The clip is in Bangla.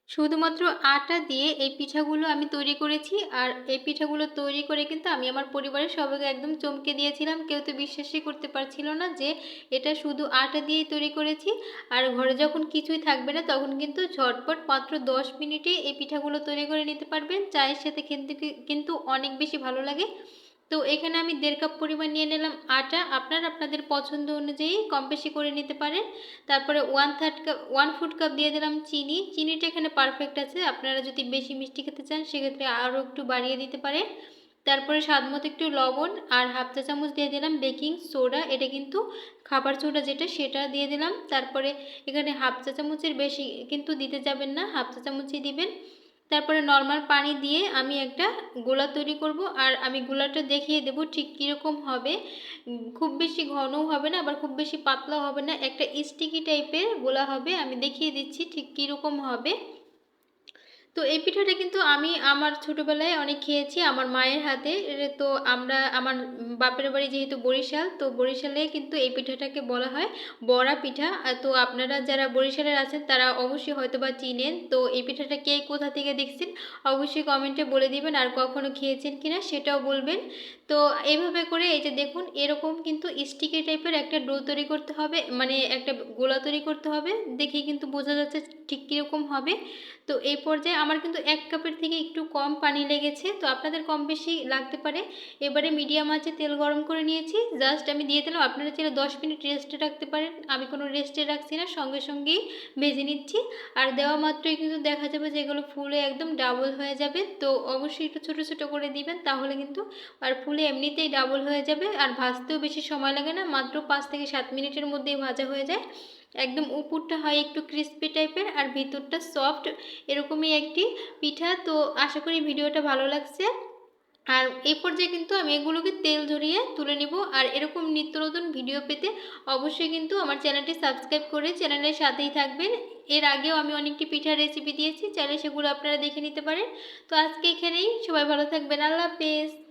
শুধুমাত্র আটা দিয়ে এই পিঠাগুলো আমি তৈরি করেছি। আর এই পিঠাগুলো তৈরি করে কিন্তু আমি আমার পরিবারের সবাইকে একদম চমকে দিয়েছিলাম। কেউ তো বিশ্বাসই করতে পারছিল না যে এটা শুধু আটা দিয়েই তৈরি করেছি। আর ঘরে যখন কিছুই থাকবে না তখন কিন্তু ঝটপট মাত্র 10 মিনিটে এই পিঠাগুলো তৈরি করে নিতে পারবেন। চায়ের সাথে খেতে কিন্তু অনেক বেশি ভালো লাগে। তো এখানে আমি 1.5 কাপ পরিমাণ নিয়ে নিলাম আটা। আপনারা আপনাদের পছন্দ অনুযায়ী কম বেশি করে নিতে পারেন। তারপরে 1/4 কাপ দিয়ে দিলাম চিনি। চিনিটা এখানে পারফেক্ট আছে। আপনারা যদি বেশি মিষ্টি খেতে চান সেক্ষেত্রে আরও একটু বাড়িয়ে দিতে পারেন। তারপরে স্বাদমতো একটু লবণ আর 1/2 চা চামচ দিয়ে দিলাম বেকিং সোডা। এটা কিন্তু খাবার সোডা যেটা সেটা দিয়ে দিলাম। তারপরে এখানে 1/2 চা চামচের বেশি কিন্তু দিতে যাবেন না, 1/2 চা চামচই দিবেন। তারপরে নর্মাল পানি দিয়ে আমি একটা গোলা তৈরি করব। আর আমি গোলাটা দেখিয়ে দেবো ঠিক কীরকম হবে। খুব বেশি ঘনও হবে না, আবার খুব বেশি পাতলাও হবে না, একটা স্টিকি টাইপের গোলা হবে। আমি দেখিয়ে দিচ্ছি ঠিক কীরকম হবে। তো এই পিঠাটা কিন্তু আমি আমার ছোটোবেলায় অনেক খেয়েছি আমার মায়ের হাতে। তো আমার বাপের বাড়ি যেহেতু বরিশাল, তো বরিশালে কিন্তু এই পিঠাটাকে বলা হয় বড়া পিঠা। তো আপনারা যারা বরিশালের আছেন তারা অবশ্যই হয়তোবা চিনেন। তো এই পিঠাটা কে কোথা থেকে দেখছেন অবশ্যই কমেন্টে বলে দিবেন, আর কখনো খেয়েছেন কিনা সেটাও বলবেন। তো এইভাবে করে এই যে দেখুন এরকম কিন্তু স্টিকি টাইপের একটা ডো তৈরি করতে হবে, মানে একটা গোলা তৈরি করতে হবে। দেখেই কিন্তু বোঝা যাচ্ছে ঠিক কীরকম হবে। তো এই পর্যায়ে আমার কিন্তু 1 কাপের থেকে একটু কম পানি লেগেছে, তো আপনাদের কম বেশি লাগতে পারে। এবারে মিডিয়াম আঁচে তেল গরম করে নিয়েছি, জাস্ট আমি দিয়ে দিলাম। আপনারা চাইলে 10 মিনিট রেস্টে রাখতে পারেন, আমি কোনো রেস্টে রাখছি না, সঙ্গে সঙ্গেই ভেজে নিচ্ছি। আর দেওয়া মাত্রই কিন্তু দেখা যাবে যে এগুলো ফুলে একদম ডাবল হয়ে যাবে। তো অবশ্যই একটু ছোটো ছোটো করে দিবেন, তাহলে কিন্তু আর ফুলে এমনিতেই ডাবল হয়ে যাবে। আর ভাজতেও বেশি সময় লাগে না, মাত্র 5 থেকে 7 মিনিটের মধ্যেই ভাজা হয়ে যায়। একদম উপরটা হয় একটু ক্রিস্পি টাইপের আর ভিতরটা সফট, এরকমই একটি পিঠা। তো আশা করি ভিডিওটা ভালো লাগছে। আর এই পর্যায়ে কিন্তু আমি এগুলোকে তেল ঝরিয়ে তুলে নিব। আর এরকম নিত্য নতুন ভিডিও পেতে অবশ্যই কিন্তু আমার চ্যানেলটি সাবস্ক্রাইব করে চ্যানেলের সাথেই থাকবেন। এর আগেও আমি অনেকটি পিঠার রেসিপি দিয়েছি, চাইলে সেগুলো আপনারা দেখে নিতে পারেন। তো আজকে এখানেই, সবাই ভালো থাকবেন, আল্লাহ হাফেজ।